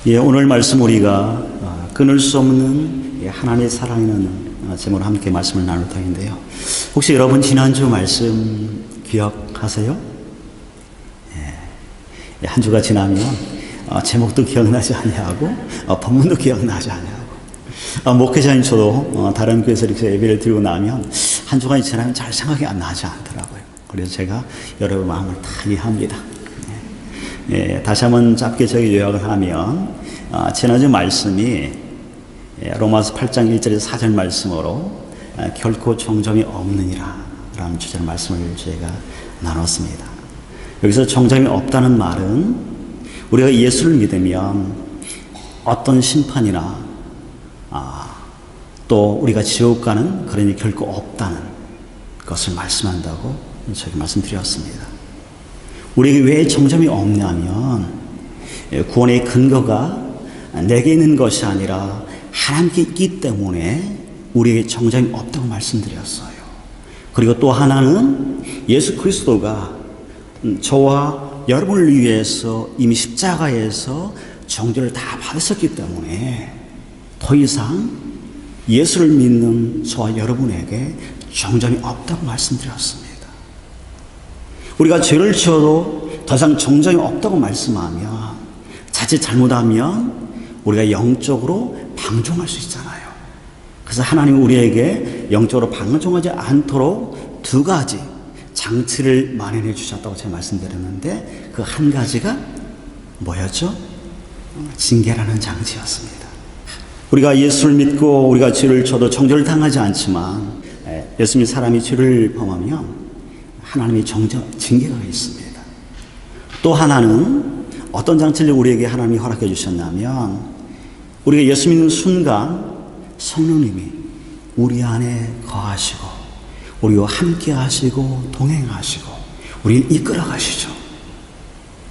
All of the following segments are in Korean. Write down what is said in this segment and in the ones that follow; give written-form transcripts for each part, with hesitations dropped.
예, 오늘 말씀 우리가 끊을 수 없는 하나님의 사랑이라는 제목으로 함께 말씀을 나눌 터인데요. 혹시 여러분 지난주 말씀 기억하세요? 예, 한 주가 지나면 제목도 기억나지 아니하고 본문도 기억나지 아니하고 목회자인 저도 다른 교회에서 이렇게 예배를 드리고 나면 한 주간이 지나면 잘 생각이 안 나지 않더라고요. 그래서 제가 여러분 마음을 다 이해합니다. 예, 다시 한번 짧게 저희 요약을 하면 지난주 말씀이 로마서 8장 1절에서 4절 말씀으로 결코 정점이 없느니라 라는 주제로 말씀을 저희가 나눴습니다. 여기서 정점이 없다는 말은 우리가 예수를 믿으면 어떤 심판이나 또 우리가 지옥 가는 그런 일이 결코 없다는 것을 말씀한다고 저희가 말씀드렸습니다. 우리에게 왜 정점이 없냐면 구원의 근거가 내게 있는 것이 아니라 하나님께 있기 때문에 우리에게 정점이 없다고 말씀드렸어요. 그리고 또 하나는 예수 그리스도가 저와 여러분을 위해서 이미 십자가에서 정죄를 다 받으셨기 때문에 더 이상 예수를 믿는 저와 여러분에게 정점이 없다고 말씀드렸습니다. 우리가 죄를 지어도 더 이상 정점이 없다고 말씀하면 자칫 잘못하면 우리가 영적으로 방종할 수 있잖아요. 그래서 하나님은 우리에게 영적으로 방종하지 않도록 두 가지 장치를 마련해 주셨다고 제가 말씀드렸는데 그 한 가지가 뭐였죠? 징계라는 장치였습니다. 우리가 예수를 믿고 우리가 죄를 져도 정죄를 당하지 않지만 예수 믿는 사람이 죄를 범하면 하나님의 징계가 있습니다. 또 하나는 어떤 장치를 우리에게 하나님이 허락해 주셨냐면 우리가 예수 믿는 순간 성령님이 우리 안에 거하시고 우리와 함께 하시고 동행하시고 우리를 이끌어 가시죠.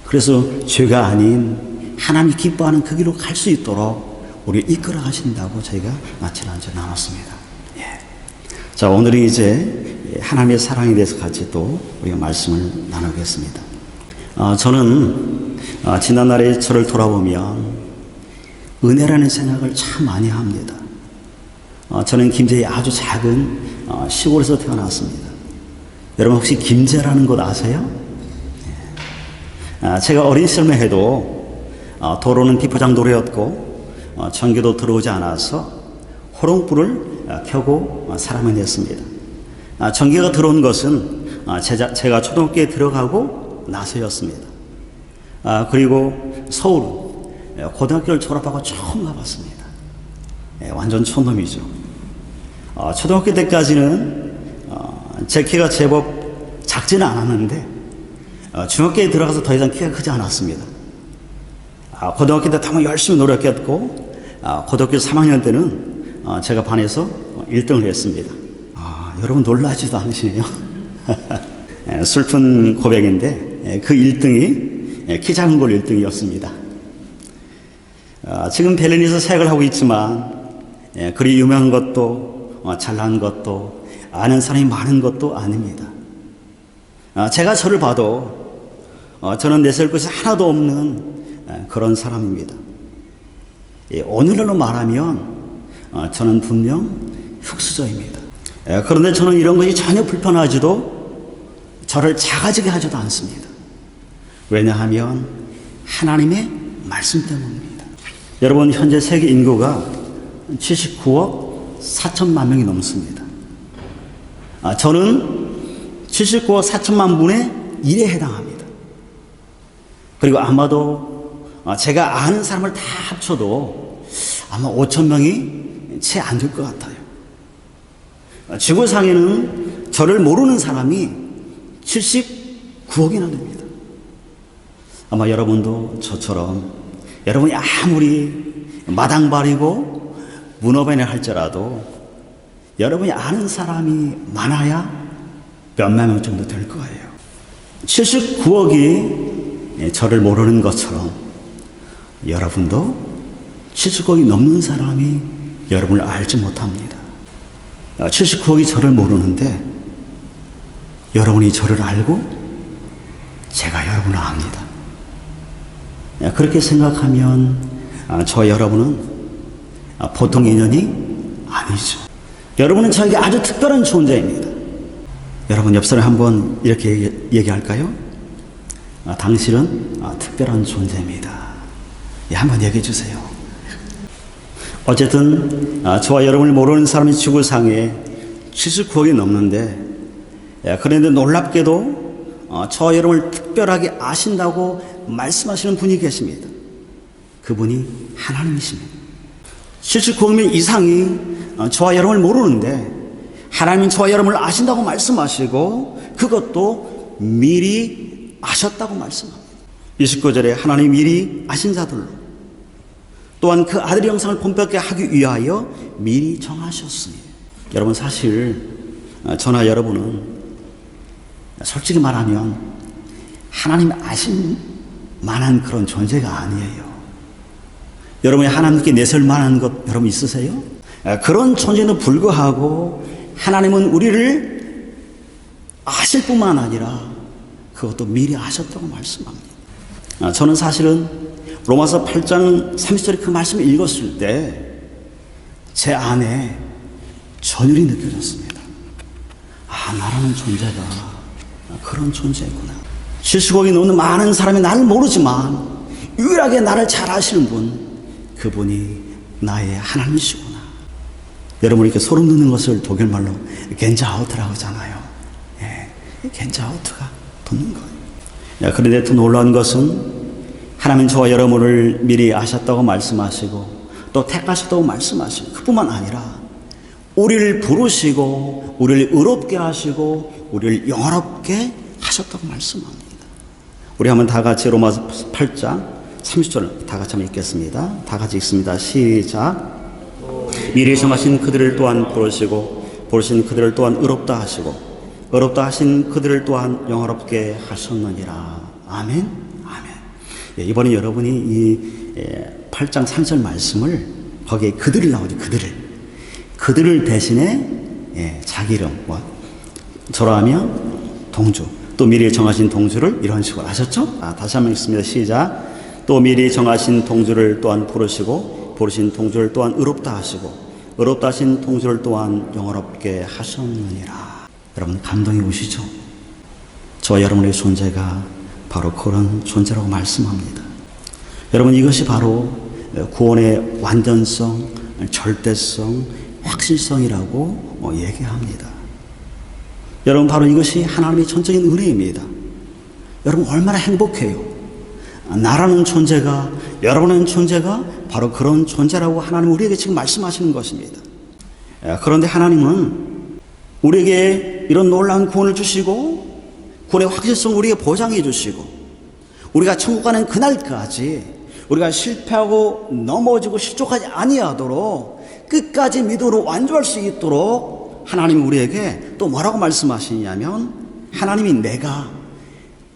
그래서 죄가 아닌 하나님이 기뻐하는 그 길로 갈 수 있도록 우리를 이끌어 가신다고 저희가 지난주에 나눴습니다. 예. 자, 오늘은 이제 하나님의 사랑에 대해서 같이 또 우리가 말씀을 나누겠습니다. 저는 지난날의 저를 돌아보면 은혜라는 생각을 참 많이 합니다. 저는 김제의 아주 작은 시골에서 태어났습니다. 여러분 혹시 김제라는 곳 아세요? 제가 어린 시절만 해도 도로는 비포장도로였고 전기도 들어오지 않아서 호롱불을 켜고 살아만 했습니다. 전기가 들어온 것은 제가 초등학교에 들어가고 나서였습니다. 그리고 서울 고등학교를 졸업하고 처음 가봤습니다. 완전 촌놈이죠. 초등학교 때까지는 제 키가 제법 작지는 않았는데 중학교에 들어가서 더 이상 키가 크지 않았습니다. 고등학교 때 정말 열심히 노력했고 고등학교 3학년 때는 제가 반에서 1등을 했습니다. 여러분 놀라지도 않으시네요. 슬픈 고백인데 그 1등이 키 작은 걸 1등이었습니다. 지금 베를린에서 사역을 하고 있지만 그리 유명한 것도 잘난 것도 아는 사람이 많은 것도 아닙니다. 제가 저를 봐도 저는 내세울 것이 하나도 없는 그런 사람입니다. 오늘날로 말하면 저는 분명 흙수저입니다. 그런데 저는 이런 것이 전혀 불편하지도 저를 작아지게 하지도 않습니다. 왜냐하면 하나님의 말씀 때문입니다. 여러분 현재 세계 인구가 79억 4천만 명이 넘습니다. 저는 79억 4천만 분의 1에 해당합니다. 그리고 아마도 제가 아는 사람을 다 합쳐도 아마 5천 명이 채 안 될 것 같아요. 지구상에는 저를 모르는 사람이 79억이나 됩니다. 아마 여러분도 저처럼 여러분이 아무리 마당발이고 문어발이나 할지라도 여러분이 아는 사람이 많아야 몇만 명 정도 될 거예요. 79억이 저를 모르는 것처럼 여러분도 79억이 넘는 사람이 여러분을 알지 못합니다. 79억이 저를 모르는데 여러분이 저를 알고 제가 여러분을 압니다. 그렇게 생각하면 저 여러분은 보통 인연이 아니죠. 여러분은 저에게 아주 특별한 존재입니다. 여러분 옆 사람 한번 이렇게 얘기할까요? 당신은 특별한 존재입니다. 한번 얘기해 주세요. 어쨌든 저와 여러분을 모르는 사람이 지구상에 79억이 넘는데, 그런데 놀랍게도 저와 여러분을 특별하게 아신다고 말씀하시는 분이 계십니다. 그분이 하나님이십니다. 79억 이상이 저와 여러분을 모르는데 하나님은 저와 여러분을 아신다고 말씀하시고 그것도 미리 아셨다고 말씀합니다. 29절에 하나님 미리 아신 자들로 또한 그 아들의 형상을 본받게 하기 위하여 미리 정하셨으니. 여러분 사실 저나 여러분은 솔직히 말하면 하나님 아신 만한 그런 존재가 아니에요. 여러분이 하나님께 내설 만한 것 여러분 있으세요? 그런 존재는 불구하고 하나님은 우리를 아실 뿐만 아니라 그것도 미리 아셨다고 말씀합니다. 저는 사실은 로마서 8장 30절에 그 말씀을 읽었을 때 제 안에 전율이 느껴졌습니다. 나라는 존재가 그런 존재구나. 70억이 넘는 많은 사람이 나를 모르지만 유일하게 나를 잘 아시는 분, 그분이 나의 하나님이시구나. 여러분 이렇게 소름 돋는 것을 독일말로 겐자하우트라고 하잖아요. 겐자하우트가 돋는 거예요. 그런데 더 놀라운 것은 하나님 저와 여러분을 미리 아셨다고 말씀하시고 또 택하셨다고 말씀하시고 그뿐만 아니라 우리를 부르시고 우리를 의롭게 하시고 우리를 영화롭게 하셨다고 말씀합니다. 우리 한번 다 같이 로마서 8장 30절 다 같이 한번 읽겠습니다. 다 같이 읽습니다. 시작. 미리 정하신 그들을 또한 부르시고 부르신 그들을 또한 의롭다 하시고 의롭다 하신 그들을 또한 영화롭게 하셨느니라. 아멘. 아멘. 이번에 여러분이 이 8장 3절 말씀을 거기에 그들을 나오죠. 그들을 대신에 자기 이름 저라하면 동주 또 미리 정하신 동주를 이런 식으로 하셨죠? 다시 한번 읽습니다. 시작. 또 미리 정하신 동주를 또한 부르시고 부르신 동주를 또한 의롭다 하시고 의롭다 하신 동주를 또한 영화롭게 하셨느니라. 여러분 감동이 오시죠? 저와 여러분의 존재가 바로 그런 존재라고 말씀합니다. 여러분 이것이 바로 구원의 완전성, 절대성, 확실성이라고 얘기합니다. 여러분 바로 이것이 하나님의 전적인 은혜입니다. 여러분 얼마나 행복해요. 나라는 존재가, 여러분의 존재가 바로 그런 존재라고 하나님 우리에게 지금 말씀하시는 것입니다. 그런데 하나님은 우리에게 이런 놀라운 구원을 주시고 구원의 확실성을 우리에게 보장해 주시고 우리가 천국 가는 그날까지 우리가 실패하고 넘어지고 실족하지 아니하도록 끝까지 믿음으로 완주할 수 있도록 하나님이 우리에게 또 뭐라고 말씀하시냐면 하나님이 내가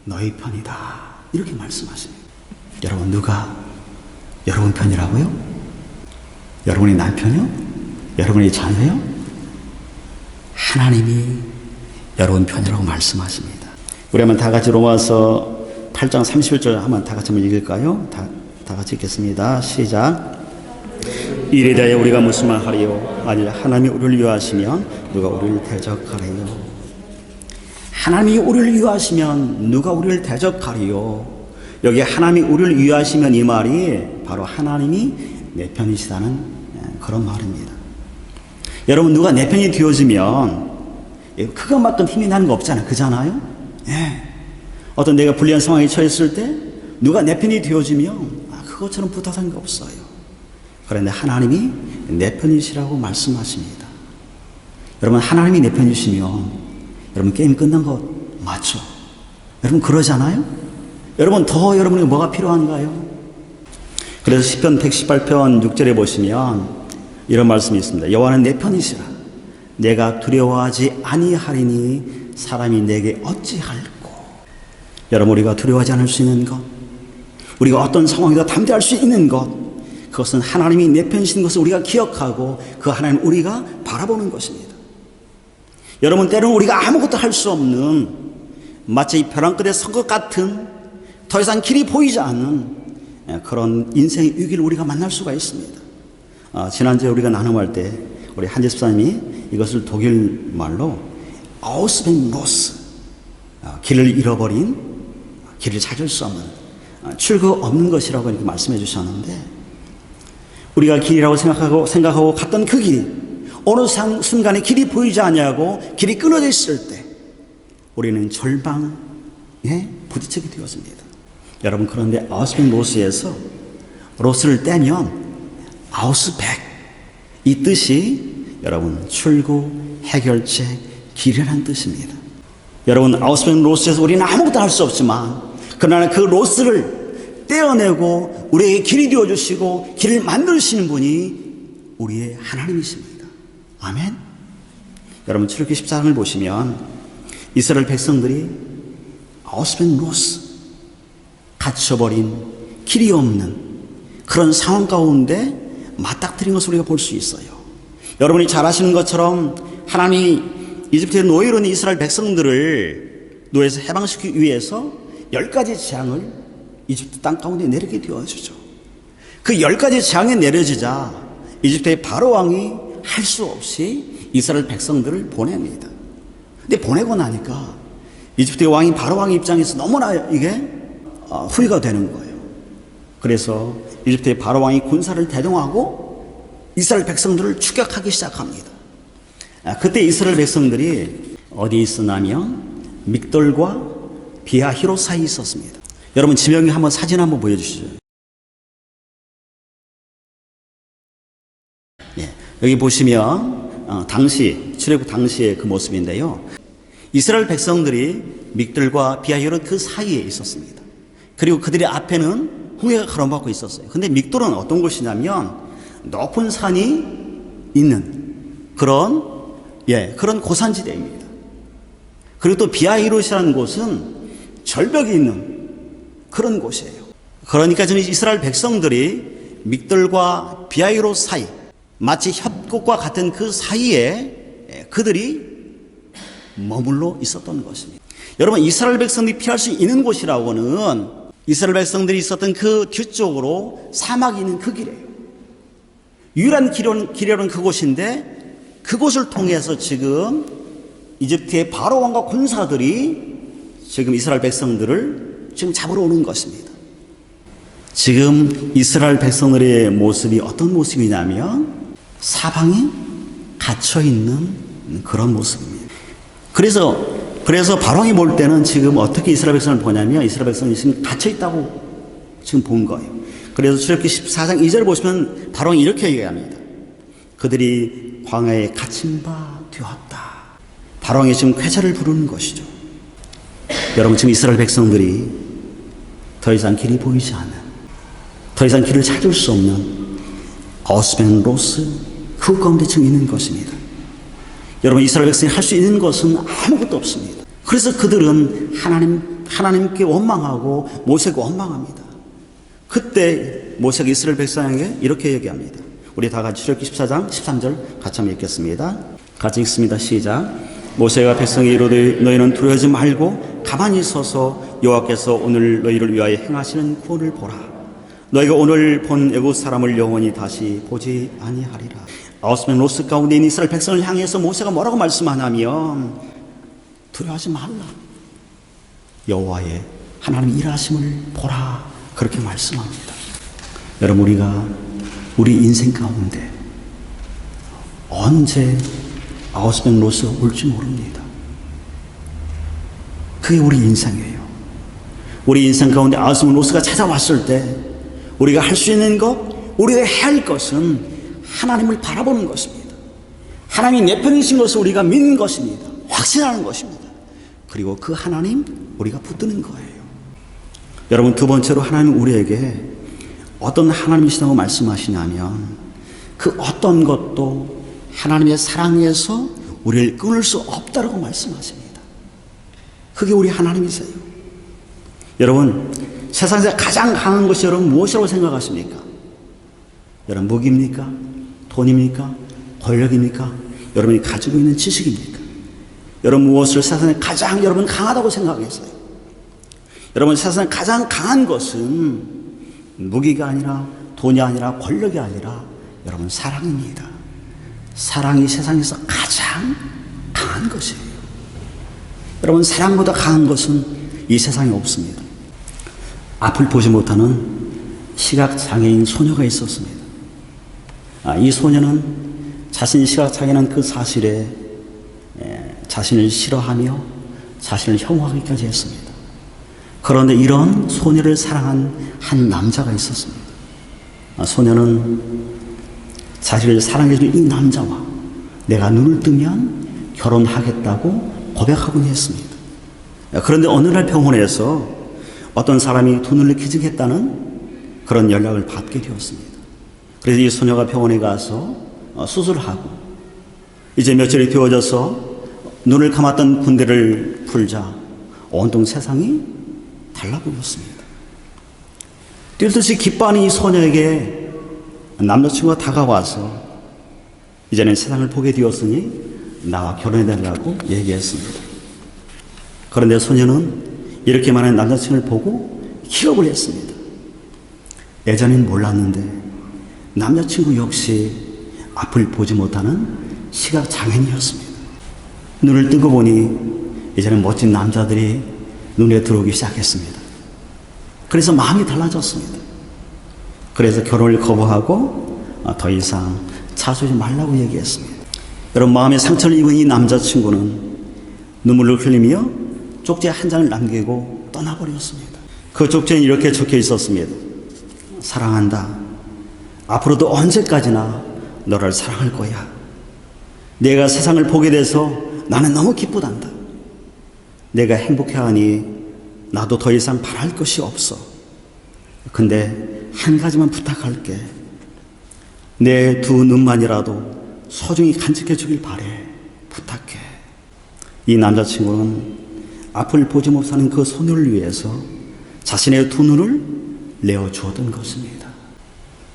너희 편이다 이렇게 말씀하십니다. 여러분 누가 여러분 편이라고요? 여러분이 남편이요? 여러분이 자녀요? 하나님이 여러분 편이라고 말씀하십니다. 우리 한번 다 같이 로마서 8장 31절 한번 다 같이 한번 읽을까요? 다 같이 읽겠습니다. 시작. 이에 대하여 우리가 무슨 말 하리요? 아니 하나님이 우리를 위하시면 누가 우리를 대적하리요? 하나님이 우리를 위하시면 누가 우리를 대적하리요? 여기 하나님이 우리를 위하시면 이 말이 바로 하나님이 내 편이시다는 그런 말입니다. 여러분 누가 내 편이 되어지면 그것만큼 힘이 나는 거 없잖아요. 그잖아요? 어떤 내가 불리한 상황에 처했을 때 누가 내 편이 되어지면 그것처럼 부탁한 게 없어요. 그런데 하나님이 내 편이시라고 말씀하십니다. 여러분 하나님이 내 편이시면 여러분 게임 끝난 거 맞죠? 여러분 그러잖아요? 여러분 더 여러분에게 뭐가 필요한가요? 그래서 시편 118편 6절에 보시면 이런 말씀이 있습니다. 여호와는 내 편이시라 내가 두려워하지 아니하리니 사람이 내게 어찌할꼬. 여러분 우리가 두려워하지 않을 수 있는 것, 우리가 어떤 상황에도 담대할 수 있는 것, 그것은 하나님이 내 편이신 것을 우리가 기억하고 그 하나님 우리가 바라보는 것입니다. 여러분 때로는 우리가 아무것도 할 수 없는 마치 벼랑 끝에 선 것 같은 더 이상 길이 보이지 않는 그런 인생의 위기를 우리가 만날 수가 있습니다. 지난주에 우리가 나눔할 때 우리 한재 집사님이 이것을 독일 말로 아우스벤로스, 길을 잃어버린, 길을 찾을 수 없는, 출구 없는 것이라고 이렇게 말씀해 주셨는데, 우리가 길이라고 생각하고 갔던 그 길이 어느 순간에 길이 보이지 않냐고 길이 끊어져 있을 때 우리는 절방에 부딪히게 되었습니다. 여러분, 그런데 아우스벤로스에서 로스를 떼면 아우스백, 이 뜻이 여러분 출구, 해결책, 길이라는 뜻입니다. 여러분, 아우스벤로스에서 우리는 아무것도 할 수 없지만 그러나 그 로스를 떼어내고 우리에게 길이 되어주시고 길을 만드시는 분이 우리의 하나님이십니다. 아멘. 여러분, 출애굽기 14장을 보시면 이스라엘 백성들이 아우스벤로스, 갇혀버린 길이 없는 그런 상황 가운데 맞닥뜨린 것을 우리가 볼 수 있어요. 여러분이 잘 아시는 것처럼 하나님이 이집트의 노예로 있는 이스라엘 백성들을 노예에서 해방시키기 위해서 10가지 재앙을 이집트 땅 가운데 내리게 되어주죠. 그 10가지 재앙이 내려지자 이집트의 바로 왕이 할 수 없이 이스라엘 백성들을 보냅니다. 근데 보내고 나니까 이집트의 왕이 바로 왕의 입장에서 너무나 이게 후회가 되는 거예요. 그래서 이집트의 바로 왕이 군사를 대동하고 이스라엘 백성들을 추격하기 시작합니다. 그때 이스라엘 백성들이 어디 있었냐면 믹돌과 비하히로 사이에 있었습니다. 여러분, 지명이 한번 사진 한번 보여주시죠. 여기 보시면 당시 출애굽 당시의 그 모습인데요. 이스라엘 백성들이 믹돌과 비하히로 그 사이에 있었습니다. 그리고 그들의 앞에는 홍해가 가로막고 있었어요. 근데 믹돌은 어떤 곳이냐면 높은 산이 있는 그런 고산지대입니다. 그리고 또 비하히롯이라는 곳은 절벽이 있는 그런 곳이에요. 그러니까 저는 이스라엘 백성들이 믹돌과 비하히롯 사이, 마치 협곡과 같은 그 사이에 그들이 머물러 있었던 것입니다. 여러분, 이스라엘 백성들이 피할 수 있는 곳이라고는 이스라엘 백성들이 있었던 그 뒤쪽으로 사막이 있는 그 길이에요. 유일한 길이로는 그곳인데 그곳을 통해서 지금 이집트의 바로 왕과 군사들이 지금 이스라엘 백성들을 지금 잡으러 오는 것입니다. 지금 이스라엘 백성들의 모습이 어떤 모습이냐면 사방에 갇혀있는 그런 모습입니다. 그래서 바로왕이 볼 때는 지금 어떻게 이스라엘 백성을 보냐면 이스라엘 백성이 지금 갇혀있다고 지금 본 거예요. 그래서 출애굽기 14장 2절 보시면 바로왕이 이렇게 얘기합니다. 그들이 광야에 갇힌 바 되었다. 바로왕이 지금 쾌차를 부르는 것이죠. 여러분, 지금 이스라엘 백성들이 더 이상 길이 보이지 않는, 더 이상 길을 찾을 수 없는 아우스벤로스 그 가운데 지금 있는 것입니다. 여러분, 이스라엘 백성이 할 수 있는 것은 아무것도 없습니다. 그래서 그들은 하나님께 원망하고 모세에게 원망합니다. 그때 모세가 이스라엘 백성에게 이렇게 얘기합니다. 우리 다 같이 출애굽기 14장 13절 같이 한번 읽겠습니다. 같이 읽습니다. 시작. 모세가 백성에게 이르되 너희는 두려워하지 말고 가만히 서서 여호와께서 오늘 너희를 위하여 행하시는 구원을 보라. 너희가 오늘 본 애굽 사람을 영원히 다시 보지 아니하리라. 아우스벤로스 가운데 있는 이스라엘 백성을 향해서 모세가 뭐라고 말씀하냐면 두려워하지 말라. 여호와의 하나님 일하심을 보라. 그렇게 말씀합니다. 여러분, 우리가 우리 인생 가운데 언제 아우스벤로스가 올지 모릅니다. 그게 우리 인생이에요. 우리 인생 가운데 아우스벤로스가 찾아왔을 때 우리가 할 수 있는 것, 우리가 해야 할 것은 하나님을 바라보는 것입니다. 하나님이 내 편이신 것을 우리가 믿는 것입니다. 확신하는 것입니다. 그리고 그 하나님 우리가 붙드는 거예요. 여러분, 두 번째로 하나님은 우리에게 어떤 하나님이시라고 말씀하시냐면 그 어떤 것도 하나님의 사랑에서 우리를 끊을 수 없다고 말씀하십니다. 그게 우리 하나님이세요. 여러분, 세상에서 가장 강한 것이 여러분 무엇이라고 생각하십니까? 여러분, 무기입니까? 돈입니까? 권력입니까? 여러분이 가지고 있는 지식입니까? 여러분, 무엇을 세상에 가장 여러분 강하다고 생각했어요? 여러분, 세상에 가장 강한 것은 무기가 아니라 돈이 아니라 권력이 아니라 여러분 사랑입니다. 사랑이 세상에서 가장 강한 것이에요. 여러분 사랑보다 강한 것은 이 세상에 없습니다. 앞을 보지 못하는 시각장애인 소녀가 있었습니다. 이 소녀는 자신이 시각장애라는 그 사실에 자신을 싫어하며 자신을 혐오하기까지 했습니다. 그런데 이런 소녀를 사랑한 한 남자가 있었습니다. 소녀는 자신을 사랑해준 이 남자와 내가 눈을 뜨면 결혼하겠다고 고백하곤 했습니다. 그런데 어느 날 병원에서 어떤 사람이 두 눈을 기증했다는 그런 연락을 받게 되었습니다. 그래서 이 소녀가 병원에 가서 수술을 하고 이제 며칠이 되어져서 눈을 감았던 군대를 풀자 온통 세상이 달라 보였습니다. 뛸 듯이 기뻐하는 이 소녀에게 남자친구가 다가와서 이제는 세상을 보게 되었으니 나와 결혼해달라고 얘기했습니다. 그런데 소녀는 이렇게 많은 남자친구를 보고 기겁을 했습니다. 예전엔 몰랐는데 남자친구 역시 앞을 보지 못하는 시각장애인이었습니다. 눈을 뜨고 보니 이제는 멋진 남자들이 눈에 들어오기 시작했습니다. 그래서 마음이 달라졌습니다. 그래서 결혼을 거부하고 더 이상 자수하지 말라고 얘기했습니다. 여러분 마음의 상처를 입은 이 남자친구는 눈물을 흘리며 쪽지 한 장을 남기고 떠나버렸습니다. 그 쪽지에는 이렇게 적혀 있었습니다. 사랑한다. 앞으로도 언제까지나 너를 사랑할 거야. 내가 세상을 보게 돼서 나는 너무 기쁘단다. 내가 행복해하니 나도 더 이상 바랄 것이 없어. 근데 한 가지만 부탁할게. 내 두 눈만이라도 소중히 간직해 주길 바래. 부탁해. 이 남자친구는 앞을 보지 못하는 그 소녀를 위해서 자신의 두 눈을 내어주었던 것입니다.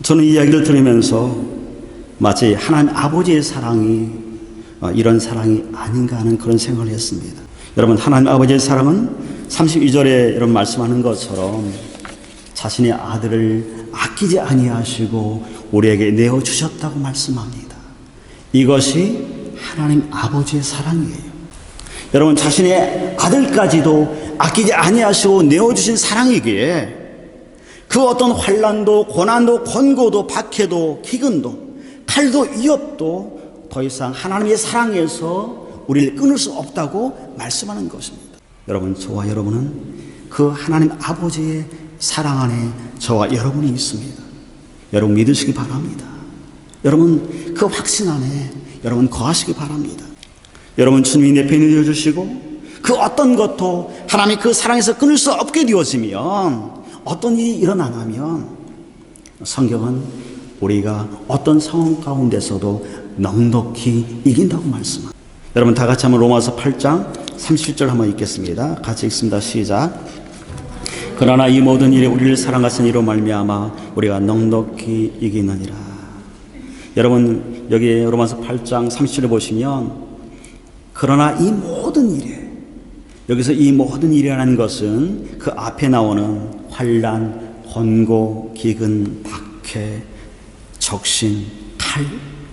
저는 이 이야기를 들으면서 마치 하나님 아버지의 사랑이 이런 사랑이 아닌가 하는 그런 생각을 했습니다. 여러분 하나님 아버지의 사랑은 32절에 이런 말씀하는 것처럼 자신의 아들을 아끼지 아니하시고 우리에게 내어주셨다고 말씀합니다. 이것이 하나님 아버지의 사랑이에요. 여러분 자신의 아들까지도 아끼지 아니하시고 내어주신 사랑이기에 그 어떤 환난도 고난도 권고도 박해도 기근도 칼도 위협도 더 이상 하나님의 사랑에서 우리를 끊을 수 없다고 말씀하는 것입니다. 여러분 저와 여러분은 그 하나님 아버지의 사랑 안에 저와 여러분이 있습니다. 여러분 믿으시기 바랍니다. 여러분 그 확신 안에 여러분 거하시기 바랍니다. 여러분 주님이 내 편이 되어주시고 그 어떤 것도 하나님의 그 사랑에서 끊을 수 없게 되어지면 어떤 일이 일어나면 성경은 우리가 어떤 상황 가운데서도 넉넉히 이긴다고 말씀합니다. 여러분 다 같이 한번 로마서 8장 30절 한번 읽겠습니다. 같이 읽습니다. 시작. 그러나 이 모든 일에 우리를 사랑하신 이로 말미암아 우리가 넉넉히 이기느니라. 여러분 여기 로마서 8장 30절에 보시면 그러나 이 모든 일에 여기서 이 모든 일이라는 것은 그 앞에 나오는 환난, 권고, 기근, 박해, 적신, 칼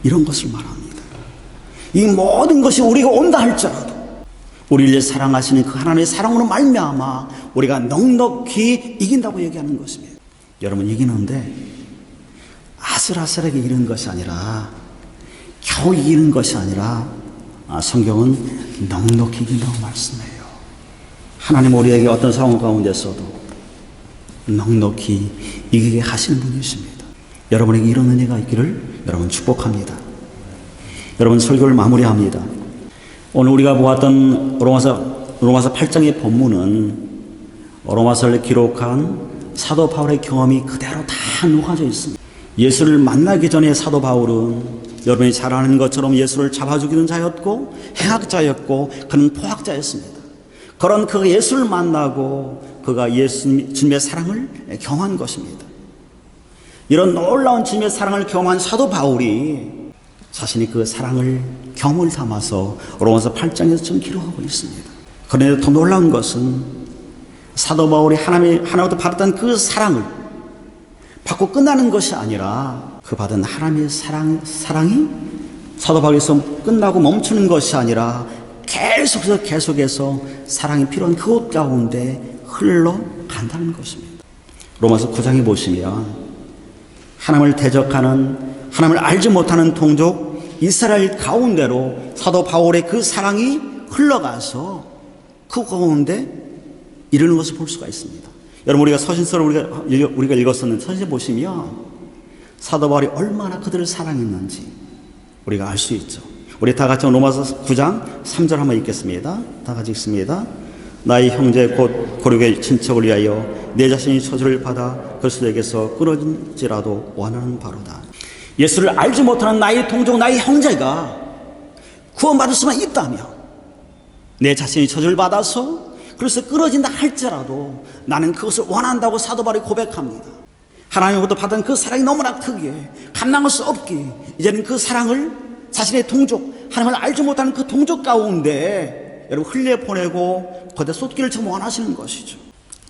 이런 것을 말합니다. 이 모든 것이 우리가 온다 할지라도 우리를 사랑하시는 그 하나님의 사랑으로 말미암아 우리가 넉넉히 이긴다고 얘기하는 것입니다. 여러분 이기는데 아슬아슬하게 이기는 것이 아니라 겨우 이기는 것이 아니라 성경은 넉넉히 이긴다고 말씀해요. 하나님 우리에게 어떤 상황 가운데서도 넉넉히 이기게 하시는 분이십니다. 여러분에게 이런 은혜가 있기를 여러분 축복합니다. 여러분 설교를 마무리합니다. 오늘 우리가 보았던 로마서 8장의 본문은 로마서를 기록한 사도 바울의 경험이 그대로 다 녹아져 있습니다. 예수를 만나기 전에 사도 바울은 여러분이 잘 아는 것처럼 예수를 잡아 죽이는 자였고 행악자였고 그는 포악자였습니다. 그런 그 예수를 만나고 그가 주님의 사랑을 경험한 것입니다. 이런 놀라운 주님의 사랑을 경험한 사도 바울이 자신이 그 사랑을 경험을 담아서 로마서 8장에서 지금 기록하고 있습니다. 그런데 더 놀라운 것은 사도 바울이 하나님부터 받았던 그 사랑을 받고 끝나는 것이 아니라 그 받은 하나님의 사랑이 사도 바울에서 끝나고 멈추는 것이 아니라 계속해서 사랑이 필요한 그곳 가운데 흘러간다는 것입니다. 로마서 9장에 보시면 하나님을 대적하는, 하나님을 알지 못하는 동족 이스라엘 가운데로 사도 바울의 그 사랑이 흘러가서 그 가운데 이르는 것을 볼 수가 있습니다. 여러분, 우리가 서신서를 우리가 읽었었는데 서신서 보시면 사도 바울이 얼마나 그들을 사랑했는지 우리가 알 수 있죠. 우리 다 같이 로마서 9장 3절 한번 읽겠습니다. 다 같이 읽습니다. 나의 형제 곧 고륙의 친척을 위하여 내 자신이 저주를 받아 그리스도에게서 끊어진지라도 원하는 바로다. 예수를 알지 못하는 나의 동족, 나의 형제가 구원받을 수만 있다면 내 자신이 저주를 받아서 그래서 끊어진다 할지라도 나는 그것을 원한다고 사도 바울이 고백합니다. 하나님으로부터 받은 그 사랑이 너무나 크기에 감당할 수 없기에 이제는 그 사랑을 자신의 동족, 하나님을 알지 못하는 그 동족 가운데 여러분 흘려보내고 거기에 쏟기를 참 원하시는 것이죠.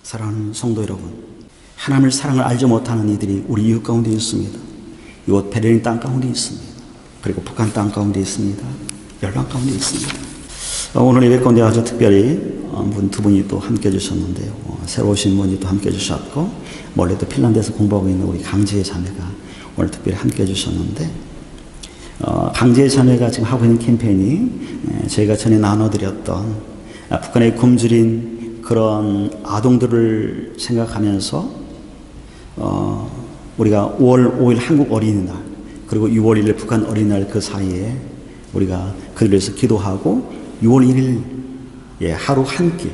사랑하는 성도 여러분, 하나님을 사랑을 알지 못하는 이들이 우리 이웃 가운데 있습니다. 이곳 베를린 땅 가운데 있습니다. 그리고 북한 땅 가운데 있습니다. 열방 가운데 있습니다. 오늘 예배 가운데 아주 특별히 두 분이 또 함께 해주셨는데요. 새로 오신 분이 또 함께 해주셨고, 원래 또 핀란드에서 공부하고 있는 우리 강지혜 자매가 오늘 특별히 함께 해주셨는데, 강지혜 자매가 지금 하고 있는 캠페인이 저희가 전에 나눠드렸던 북한에 굶주린 그런 아동들을 생각하면서 우리가 5월 5일 한국 어린이날 그리고 6월 1일 북한 어린이날 그 사이에 우리가 그들을 위해서 기도하고 6월 1일 하루 한 끼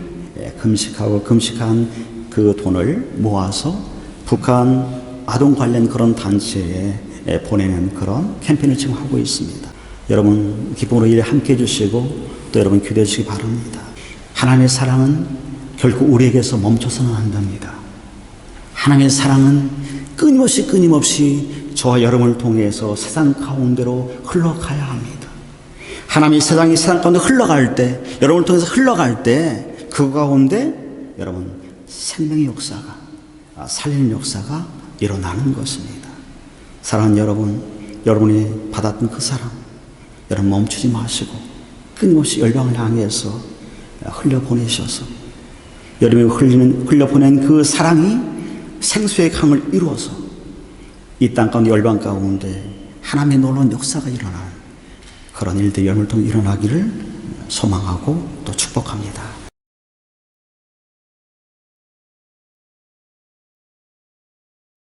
금식한 그 돈을 모아서 북한 아동 관련 그런 단체에 보내는 그런 캠페인을 지금 하고 있습니다. 여러분 기쁨으로 일 함께 해주시고 또 여러분 기도해 주시기 바랍니다. 하나님의 사랑은 결국 우리에게서 멈춰서는 안 됩니다. 하나님의 사랑은 끊임없이 저와 여러분을 통해서 세상 가운데로 흘러가야 합니다. 하나님의 세상 가운데 흘러갈 때, 여러분을 통해서 흘러갈 때 그 가운데 여러분 생명의 역사가, 살리는 역사가 일어나는 것입니다. 사랑하는 여러분, 여러분이 받았던 그 사랑 여러분 멈추지 마시고 끊임없이 열방을 향해서 흘려보내셔서 여러분이 흘려보낸 그 사랑이 생수의 강을 이루어서 이 땅 가운데 열방 가운데 하나님의 놀라운 역사가 일어나는 그런 일들이 여러분을 통해 일어나기를 소망하고 또 축복합니다.